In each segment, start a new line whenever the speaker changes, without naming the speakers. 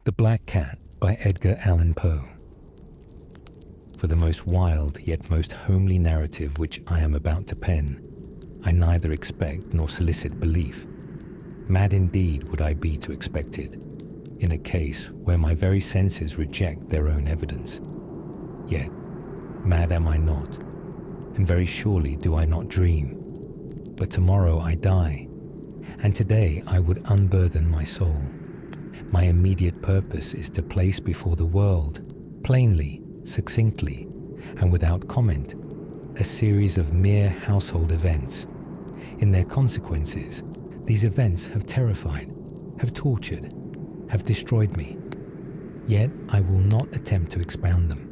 The Black Cat by Edgar Allan Poe. For the most wild yet most homely narrative which I am about to pen, I neither expect nor solicit belief. Mad indeed would I be to expect it, in a case where my very senses reject their own evidence. Yet, mad am I not, and very surely do I not dream. But tomorrow I die, and today I would unburthen my soul. My immediate purpose is to place before the world, plainly, succinctly, and without comment, a series of mere household events. In their consequences, these events have terrified, have tortured, have destroyed me. Yet I will not attempt to expound them.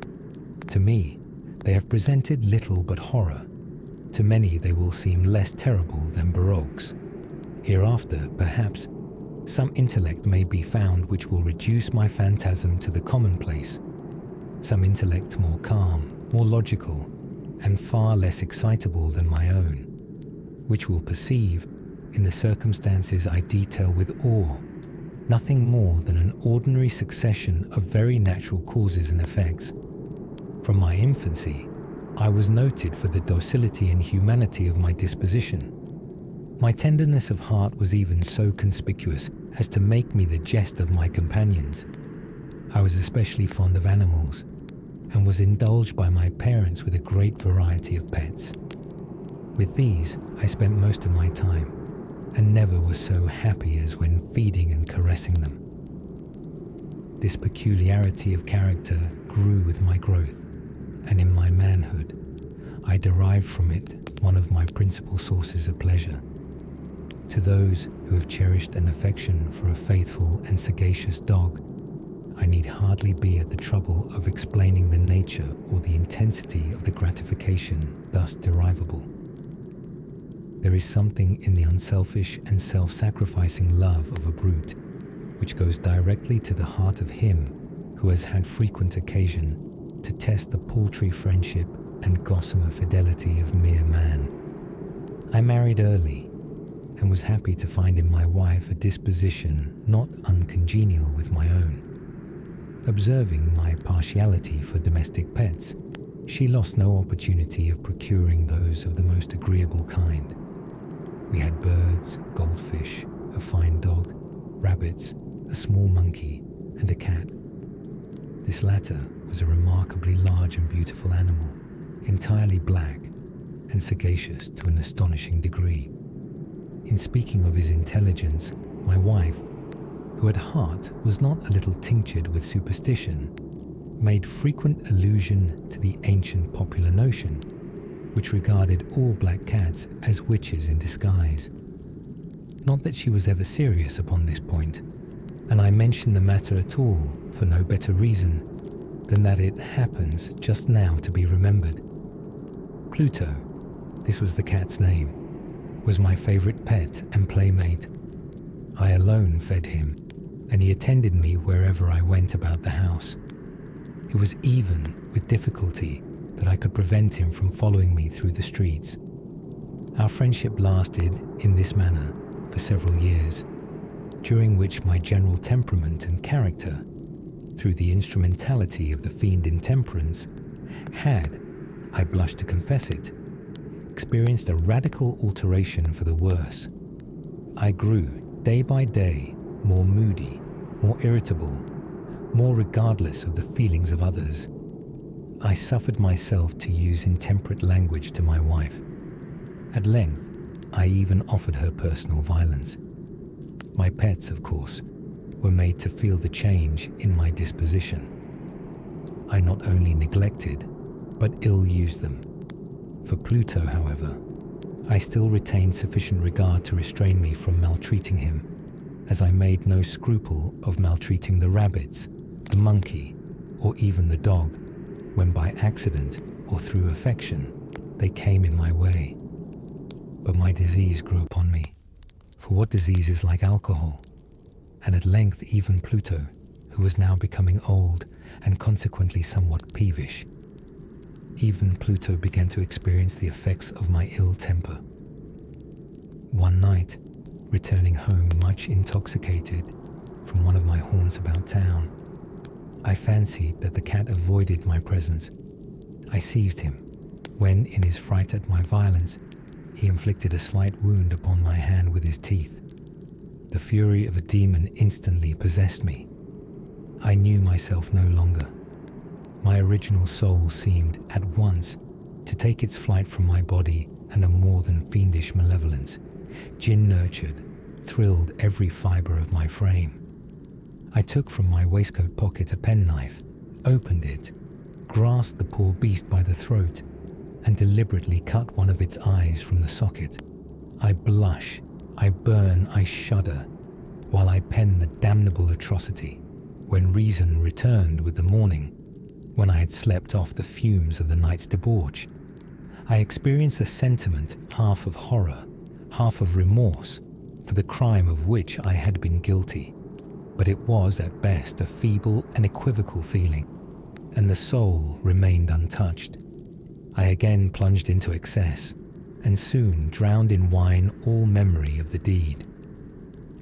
To me, they have presented little but horror. To many they will seem less terrible than baroques. Hereafter, perhaps, some intellect may be found which will reduce my phantasm to the commonplace. Some intellect more calm, more logical, and far less excitable than my own, which will perceive, in the circumstances I detail with awe, nothing more than an ordinary succession of very natural causes and effects. From my infancy, I was noted for the docility and humanity of my disposition. My tenderness of heart was even so conspicuous as to make me the jest of my companions. I was especially fond of animals, and was indulged by my parents with a great variety of pets. With these I spent most of my time, and never was so happy as when feeding and caressing them. This peculiarity of character grew with my growth, and in my manhood I derived from it one of my principal sources of pleasure. To those who have cherished an affection for a faithful and sagacious dog, I need hardly be at the trouble of explaining the nature or the intensity of the gratification thus derivable. There is something in the unselfish and self-sacrificing love of a brute which goes directly to the heart of him who has had frequent occasion to test the paltry friendship and gossamer fidelity of mere man. I married early, and was happy to find in my wife a disposition not uncongenial with my own. Observing my partiality for domestic pets, she lost no opportunity of procuring those of the most agreeable kind. We had birds, goldfish, a fine dog, rabbits, a small monkey, and a cat. This latter was a remarkably large and beautiful animal, entirely black, and sagacious to an astonishing degree. In speaking of his intelligence, my wife, who at heart was not a little tinctured with superstition, made frequent allusion to the ancient popular notion, which regarded all black cats as witches in disguise. Not that she was ever serious upon this point, and I mention the matter at all for no better reason than that it happens just now to be remembered. Pluto, this was the cat's name, was my favorite pet and playmate. I alone fed him, and he attended me wherever I went about the house. It was even with difficulty that I could prevent him from following me through the streets. Our friendship lasted in this manner for several years, during which my general temperament and character, through the instrumentality of the fiend intemperance, had, I blush to confess it, experienced a radical alteration for the worse. I grew, day by day, more moody, more irritable, more regardless of the feelings of others. I suffered myself to use intemperate language to my wife. At length, I even offered her personal violence. My pets, of course, were made to feel the change in my disposition. I not only neglected, but ill-used them. For Pluto, however, I still retained sufficient regard to restrain me from maltreating him, as I made no scruple of maltreating the rabbits, the monkey, or even the dog, when by accident or through affection they came in my way. But my disease grew upon me, for what disease is like alcohol? And at length even Pluto, who was now becoming old and consequently somewhat peevish, even Pluto began to experience the effects of my ill temper. One night, returning home much intoxicated from one of my haunts about town. I fancied that the cat avoided my presence. I seized him, when, in his fright at my violence, he inflicted a slight wound upon my hand with his teeth. The fury of a demon instantly possessed me. I knew myself no longer. My original soul seemed, at once, to take its flight from my body, and a more than fiendish malevolence, gin-nurtured, thrilled every fibre of my frame. I took from my waistcoat pocket a penknife, opened it, grasped the poor beast by the throat, and deliberately cut one of its eyes from the socket. I blush, I burn, I shudder, while I pen the damnable atrocity, when reason returned with the morning, when I had slept off the fumes of the night's debauch. I experienced a sentiment half of horror, half of remorse, for the crime of which I had been guilty, but it was at best a feeble and equivocal feeling, and the soul remained untouched. I again plunged into excess, and soon drowned in wine all memory of the deed.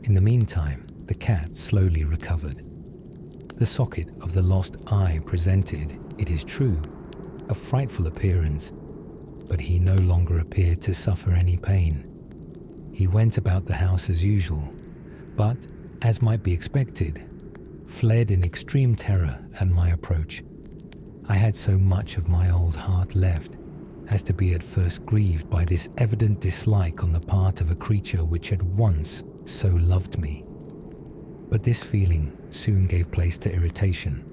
In the meantime, the cat slowly recovered. The socket of the lost eye presented, it is true, a frightful appearance, but he no longer appeared to suffer any pain. He went about the house as usual, but, as might be expected, fled in extreme terror at my approach. I had so much of my old heart left as to be at first grieved by this evident dislike on the part of a creature which had once so loved me. But this feeling soon gave place to irritation,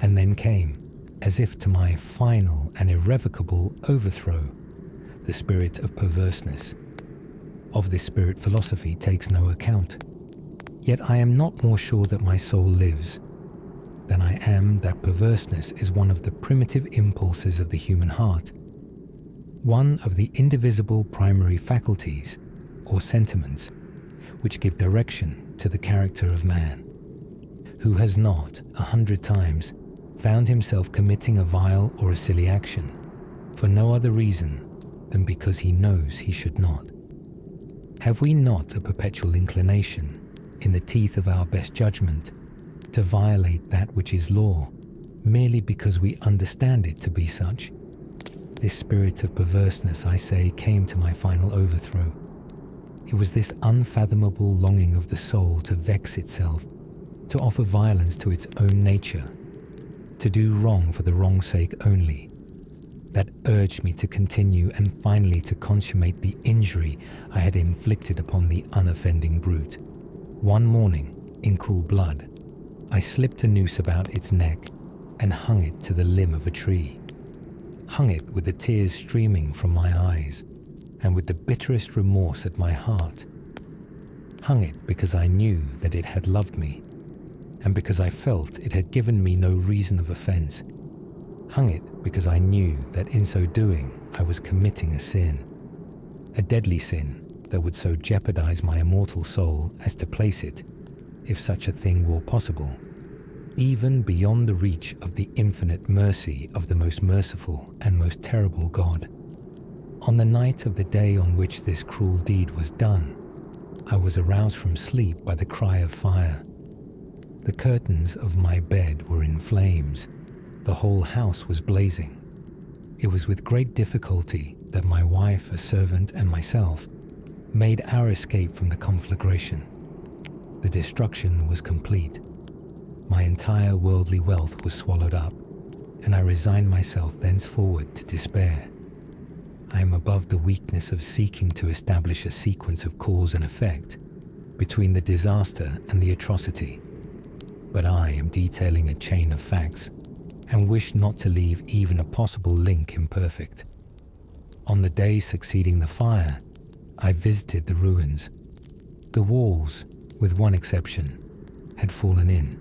and then came, as if to my final and irrevocable overthrow, the spirit of perverseness. Of this spirit philosophy takes no account. Yet I am not more sure that my soul lives than I am that perverseness is one of the primitive impulses of the human heart, one of the indivisible primary faculties, or sentiments, which give direction to the character of man. Who has not, 100 times, found himself committing a vile or a silly action, for no other reason than because he knows he should not? Have we not a perpetual inclination, in the teeth of our best judgment, to violate that which is law, merely because we understand it to be such? This spirit of perverseness, I say, came to my final overthrow. It was this unfathomable longing of the soul to vex itself, to offer violence to its own nature, to do wrong for the wrong's sake only, that urged me to continue and finally to consummate the injury I had inflicted upon the unoffending brute. One morning, in cool blood, I slipped a noose about its neck and hung it to the limb of a tree. Hung it with the tears streaming from my eyes and with the bitterest remorse at my heart. Hung it because I knew that it had loved me, and because I felt it had given me no reason of offense. Hung it because I knew that in so doing I was committing a sin, a deadly sin that would so jeopardize my immortal soul as to place it, if such a thing were possible, even beyond the reach of the infinite mercy of the most merciful and most terrible God. On the night of the day on which this cruel deed was done, I was aroused from sleep by the cry of fire. The curtains of my bed were in flames. The whole house was blazing. It was with great difficulty that my wife, a servant, and myself made our escape from the conflagration. The destruction was complete. My entire worldly wealth was swallowed up, and I resigned myself thenceforward to despair. I am above the weakness of seeking to establish a sequence of cause and effect between the disaster and the atrocity, but I am detailing a chain of facts and wish not to leave even a possible link imperfect. On the day succeeding the fire, I visited the ruins. The walls, with one exception, had fallen in.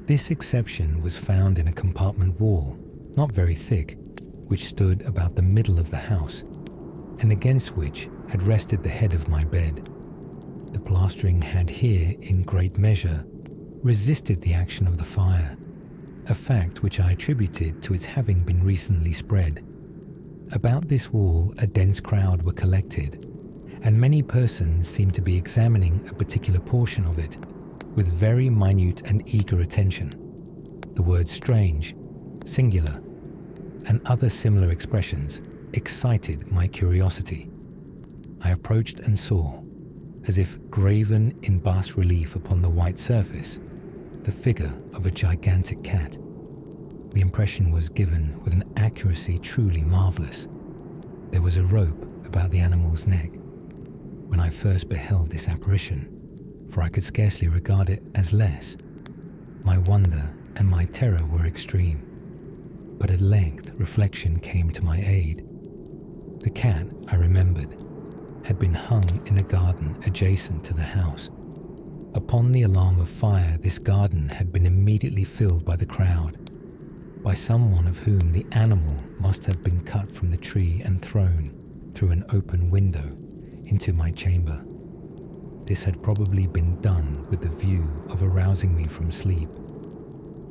This exception was found in a compartment wall, not very thick, which stood about the middle of the house, and against which had rested the head of my bed. The plastering had here, in great measure, resisted the action of the fire, a fact which I attributed to its having been recently spread. About this wall a dense crowd were collected, and many persons seemed to be examining a particular portion of it. with very minute and eager attention. The words strange, singular, and other similar expressions excited my curiosity. I approached and saw, as if graven in bas relief upon the white surface, the figure of a gigantic cat. The impression was given with an accuracy truly marvelous. There was a rope about the animal's neck. When I first beheld this apparition, for I could scarcely regard it as less, my wonder and my terror were extreme. But at length reflection came to my aid. The cat, I remembered, had been hung in a garden adjacent to the house. Upon the alarm of fire, this garden had been immediately filled by the crowd, by someone of whom the animal must have been cut from the tree and thrown through an open window into my chamber. This had probably been done with the view of arousing me from sleep.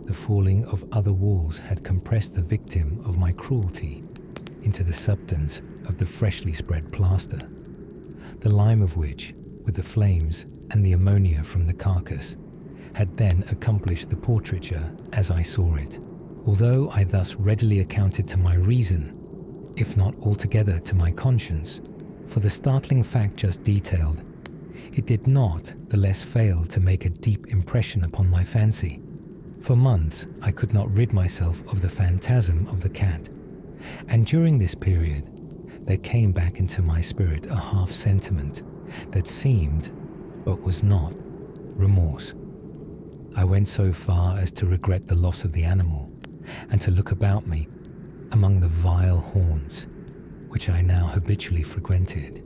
The falling of other walls had compressed the victim of my cruelty into the substance of the freshly spread plaster, the lime of which, with the flames and the ammonia from the carcass, had then accomplished the portraiture as I saw it. Although I thus readily accounted to my reason, if not altogether to my conscience, for the startling fact just detailed, it did not the less fail to make a deep impression upon my fancy. For months I could not rid myself of the phantasm of the cat, and during this period there came back into my spirit a half sentiment that seemed, but was not, remorse. I went so far as to regret the loss of the animal, and to look about me among the vile haunts which I now habitually frequented,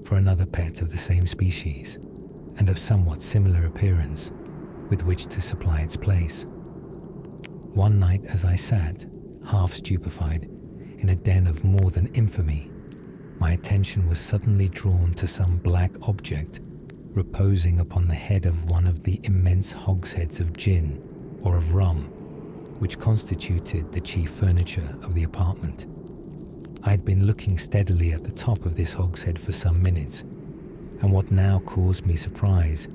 for another pet of the same species and of somewhat similar appearance with which to supply its place. One night as I sat, half stupefied, in a den of more than infamy, my attention was suddenly drawn to some black object reposing upon the head of one of the immense hogsheads of gin or of rum, which constituted the chief furniture of the apartment. I had been looking steadily at the top of this hogshead for some minutes, and what now caused me surprise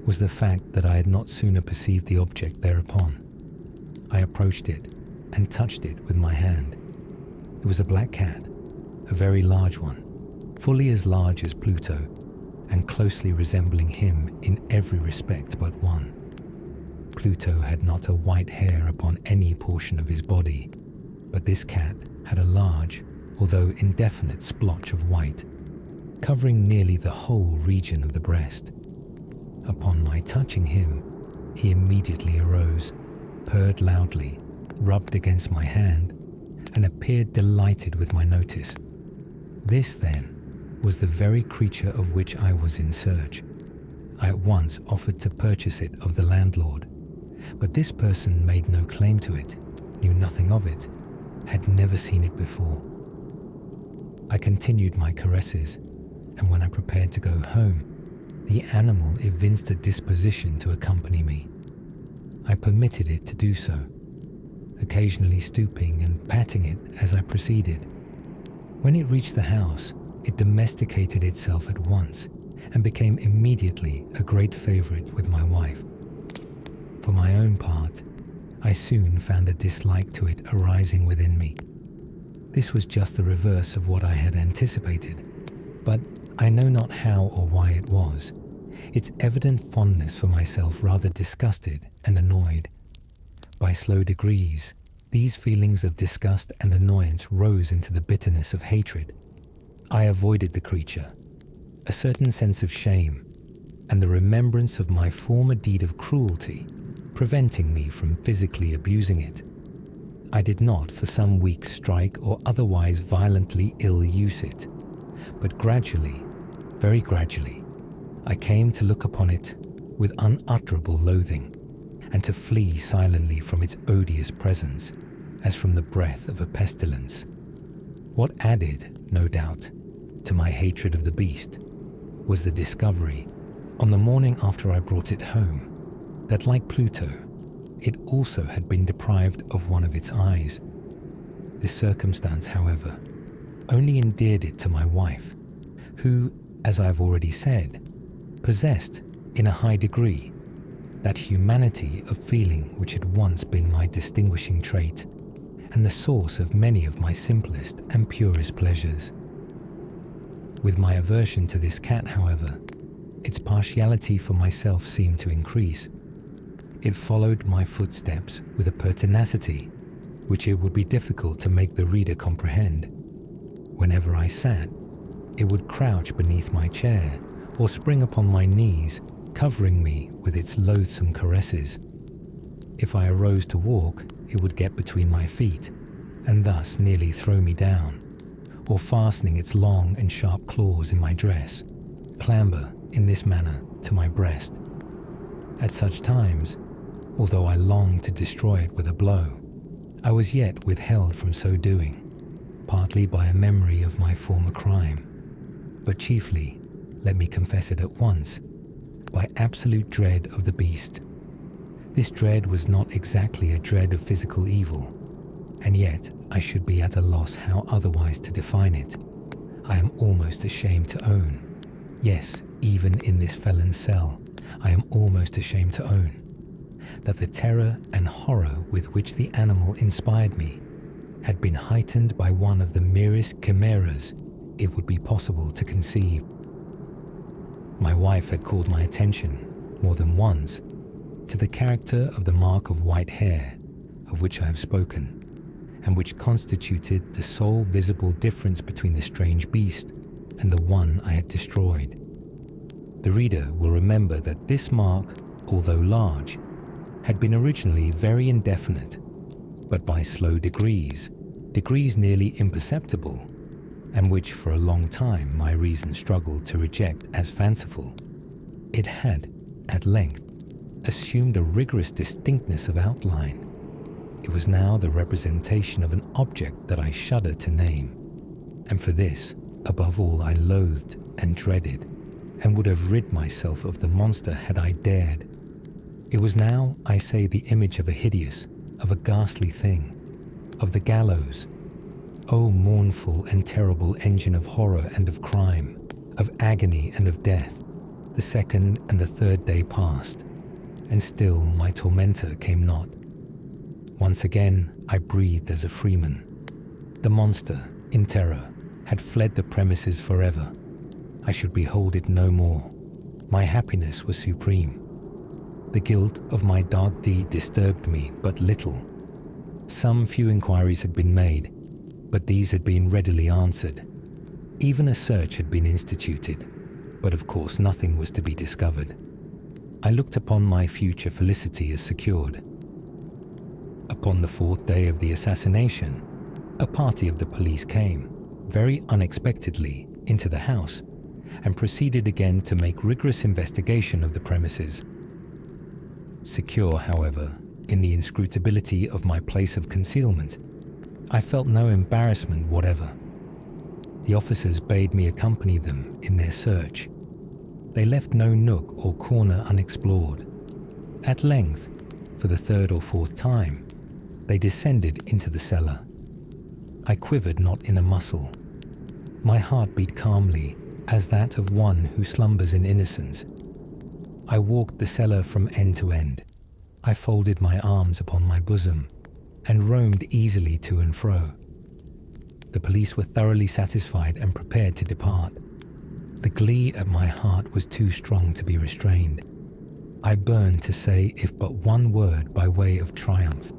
was the fact that I had not sooner perceived the object thereupon. I approached it and touched it with my hand. It was a black cat, a very large one, fully as large as Pluto, and closely resembling him in every respect but one. Pluto had not a white hair upon any portion of his body, but this cat had a large, although indefinite splotch of white, covering nearly the whole region of the breast. Upon my touching him, he immediately arose, purred loudly, rubbed against my hand, and appeared delighted with my notice. This, then, was the very creature of which I was in search. I at once offered to purchase it of the landlord, but this person made no claim to it, knew nothing of it, had never seen it before. I continued my caresses, and when I prepared to go home, the animal evinced a disposition to accompany me. I permitted it to do so, occasionally stooping and patting it as I proceeded. When it reached the house, it domesticated itself at once and became immediately a great favorite with my wife. For my own part, I soon found a dislike to it arising within me. This was just the reverse of what I had anticipated, but I know not how or why it was. Its evident fondness for myself rather disgusted and annoyed. By slow degrees, these feelings of disgust and annoyance rose into the bitterness of hatred. I avoided the creature, a certain sense of shame, and the remembrance of my former deed of cruelty, preventing me from physically abusing it. I did not for some weeks strike or otherwise violently ill-use it, but gradually, very gradually, I came to look upon it with unutterable loathing, and to flee silently from its odious presence, as from the breath of a pestilence. What added, no doubt, to my hatred of the beast was the discovery, on the morning after I brought it home, that like Pluto, it also had been deprived of one of its eyes. This circumstance, however, only endeared it to my wife, who, as I have already said, possessed, in a high degree, that humanity of feeling which had once been my distinguishing trait, and the source of many of my simplest and purest pleasures. With my aversion to this cat, however, its partiality for myself seemed to increase. It followed my footsteps with a pertinacity which it would be difficult to make the reader comprehend. Whenever I sat, it would crouch beneath my chair or spring upon my knees, covering me with its loathsome caresses. If I arose to walk, it would get between my feet and thus nearly throw me down, or fastening its long and sharp claws in my dress, clamber in this manner to my breast. At such times, although I longed to destroy it with a blow, I was yet withheld from so doing, partly by a memory of my former crime, but chiefly, let me confess it at once, by absolute dread of the beast. This dread was not exactly a dread of physical evil, and yet I should be at a loss how otherwise to define it. I am almost ashamed to own, yes, even in this felon's cell, I am almost ashamed to own, that the terror and horror with which the animal inspired me had been heightened by one of the merest chimeras it would be possible to conceive. My wife had called my attention, more than once, to the character of the mark of white hair, of which I have spoken, and which constituted the sole visible difference between the strange beast and the one I had destroyed. The reader will remember that this mark, although large, had been originally very indefinite, but by slow degrees nearly imperceptible, and which for a long time my reason struggled to reject as fanciful, it had, at length, assumed a rigorous distinctness of outline. It was now the representation of an object that I shudder to name, and for this, above all, I loathed and dreaded, and would have rid myself of the monster had I dared. It was now, I say, the image of a hideous, of a ghastly thing, of the gallows. O mournful and terrible engine of horror and of crime, of agony and of death! The second and the third day passed, and still my tormentor came not. Once again I breathed as a freeman. The monster, in terror, had fled the premises forever. I should behold it no more. My happiness was supreme. The guilt of my dark deed disturbed me but little. Some few inquiries had been made, but these had been readily answered. Even a search had been instituted, but of course nothing was to be discovered. I looked upon my future felicity as secured. Upon the fourth day of the assassination, a party of the police came, very unexpectedly, into the house, and proceeded again to make rigorous investigation of the premises. Secure, however, in the inscrutability of my place of concealment, I felt no embarrassment whatever. The officers bade me accompany them in their search. They left no nook or corner unexplored. At length, for the third or fourth time, they descended into the cellar. I quivered not in a muscle. My heart beat calmly, as that of one who slumbers in innocence. I walked the cellar from end to end. I folded my arms upon my bosom, and roamed easily to and fro. The police were thoroughly satisfied and prepared to depart. The glee at my heart was too strong to be restrained. I burned to say if but one word by way of triumph,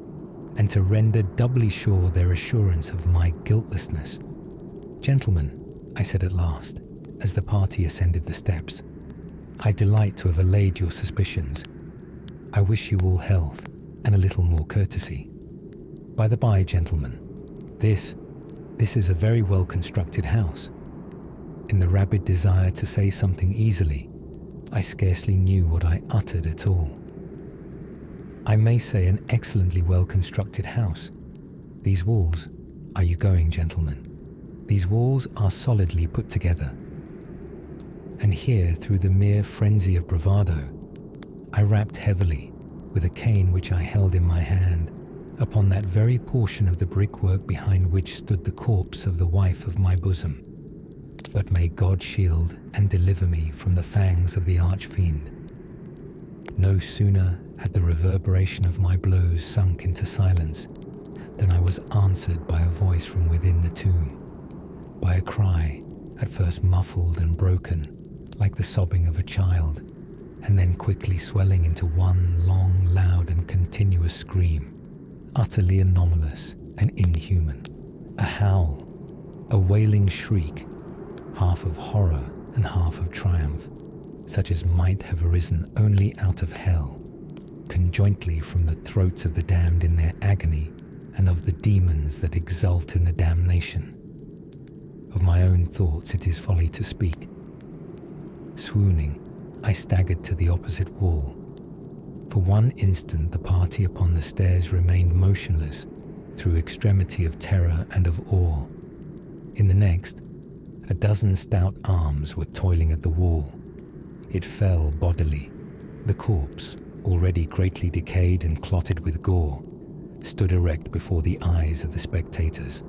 and to render doubly sure their assurance of my guiltlessness. "Gentlemen," I said at last, as the party ascended the steps, "I delight to have allayed your suspicions. I wish you all health and a little more courtesy. By the by, gentlemen, this is a very well-constructed house." In the rabid desire to say something easily, I scarcely knew what I uttered at all. I may say an excellently well-constructed house. These walls, are you going, gentlemen? These walls are solidly put together. And here, through the mere frenzy of bravado, I rapped heavily, with a cane which I held in my hand, upon that very portion of the brickwork behind which stood the corpse of the wife of my bosom. But may God shield and deliver me from the fangs of the arch-fiend. No sooner Had the reverberation of my blows sunk into silence, then I was answered by a voice from within the tomb, by a cry, at first muffled and broken, like the sobbing of a child, and then quickly swelling into one long, loud and continuous scream, utterly anomalous and inhuman. A howl, a wailing shriek, half of horror and half of triumph, such as might have arisen only out of hell, conjointly from the throats of the damned in their agony and of the demons that exult in the damnation. Of my own thoughts it is folly to speak. Swooning, I staggered to the opposite wall. For one instant the party upon the stairs remained motionless through extremity of terror and of awe. In the next, a dozen stout arms were toiling at the wall. It fell bodily. The corpse, already greatly decayed and clotted with gore, stood erect before the eyes of the spectators.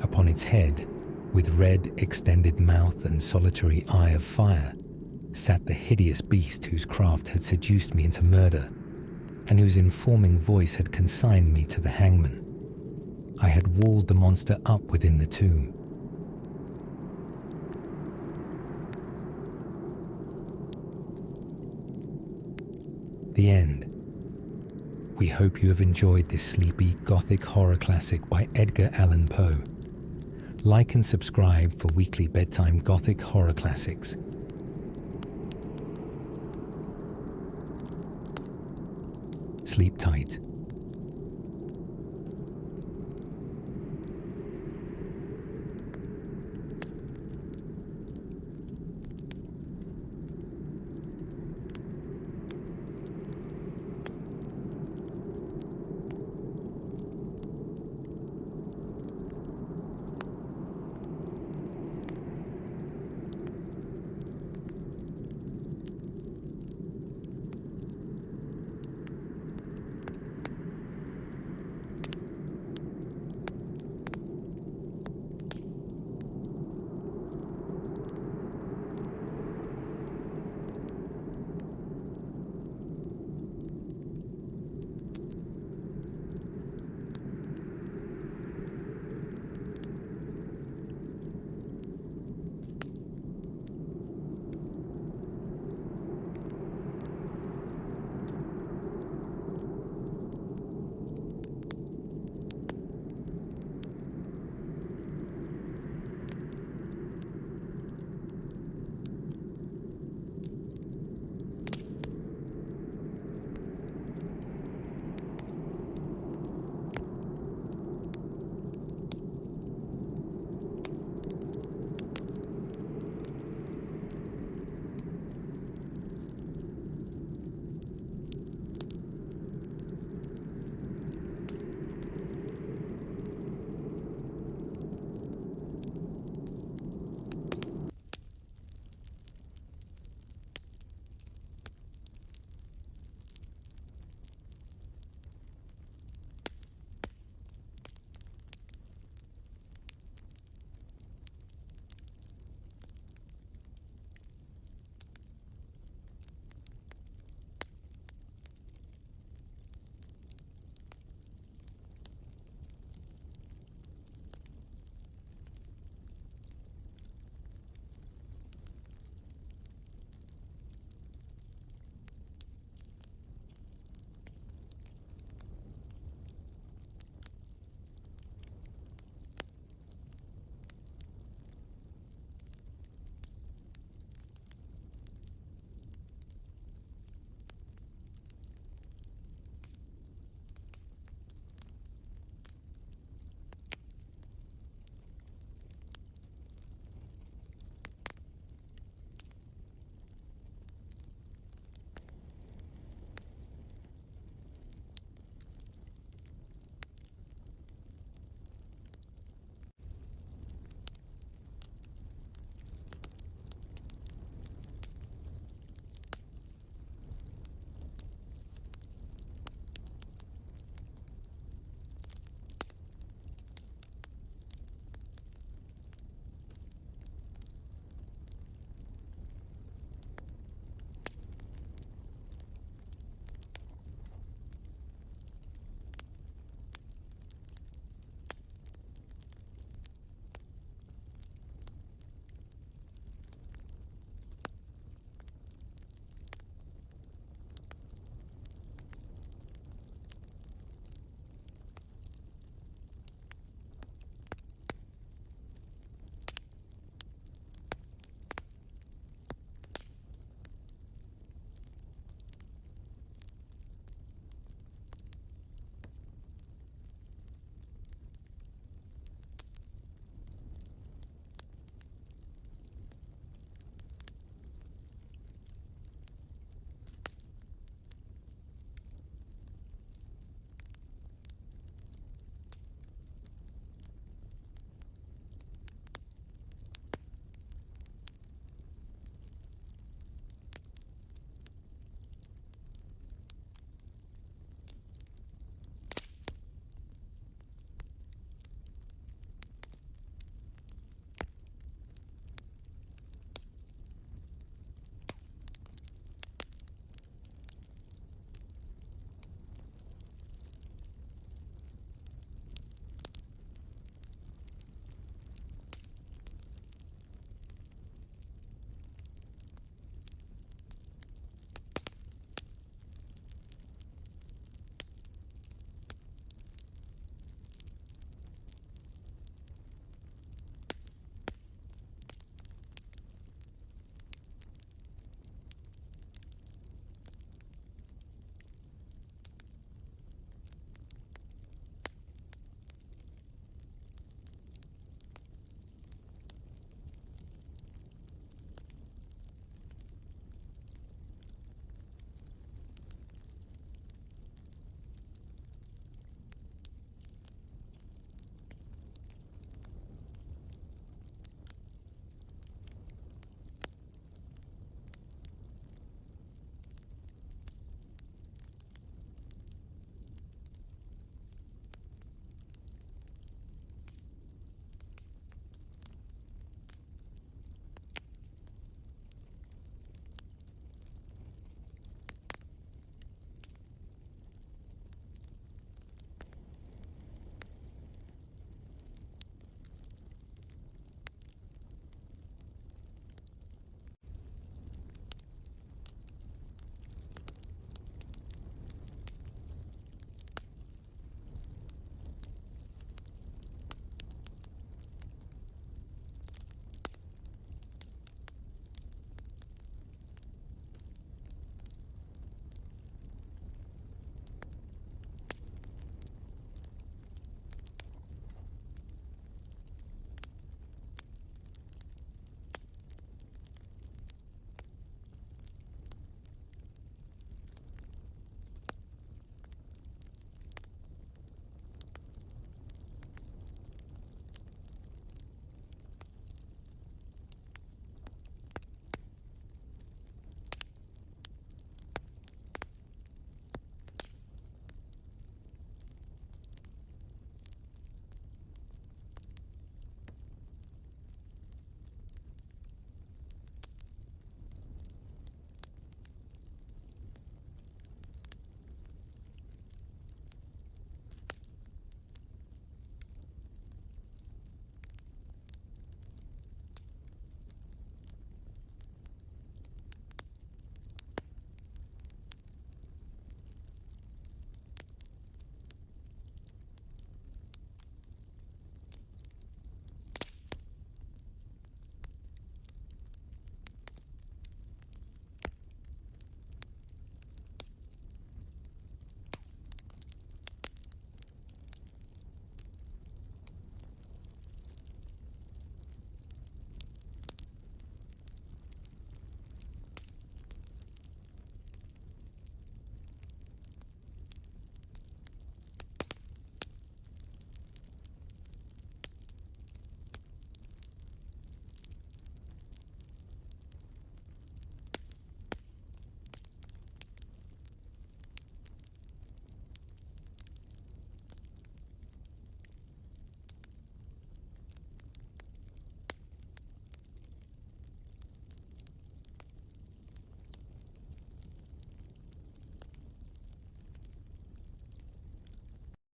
Upon its head, with red extended mouth and solitary eye of fire, sat the hideous beast whose craft had seduced me into murder, and whose informing voice had consigned me to the hangman. I had walled the monster up within the tomb. The end. We hope you have enjoyed this sleepy Gothic horror classic by Edgar Allan Poe. Like and subscribe for weekly bedtime Gothic horror classics. Sleep tight.